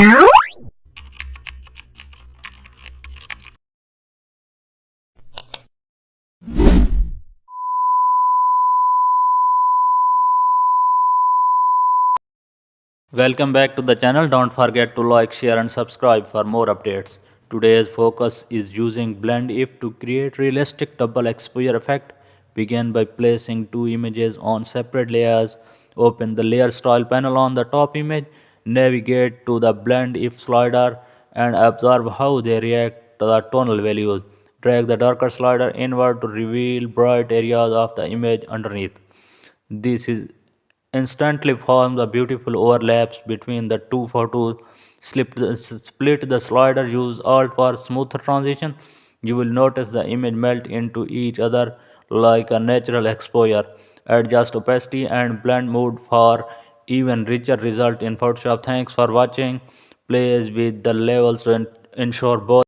Welcome back to the channel. Don't forget to like, share and subscribe for more updates. Today's focus is using blend if to create realistic double exposure effect. Begin by placing two images on separate layers. Open the layer style panel on the top image. Navigate to the blend if slider and observe how they react to the tonal values. Drag the darker slider inward to reveal bright areas of the image underneath. This is instantly forms a beautiful overlaps between the two photos. Split the slider, use Alt for smoother transition. You will notice the image melt into each other like a natural exposure. Adjust opacity and blend mode for even richer result in Photoshop. Thanks for watching. Play with the levels to ensure both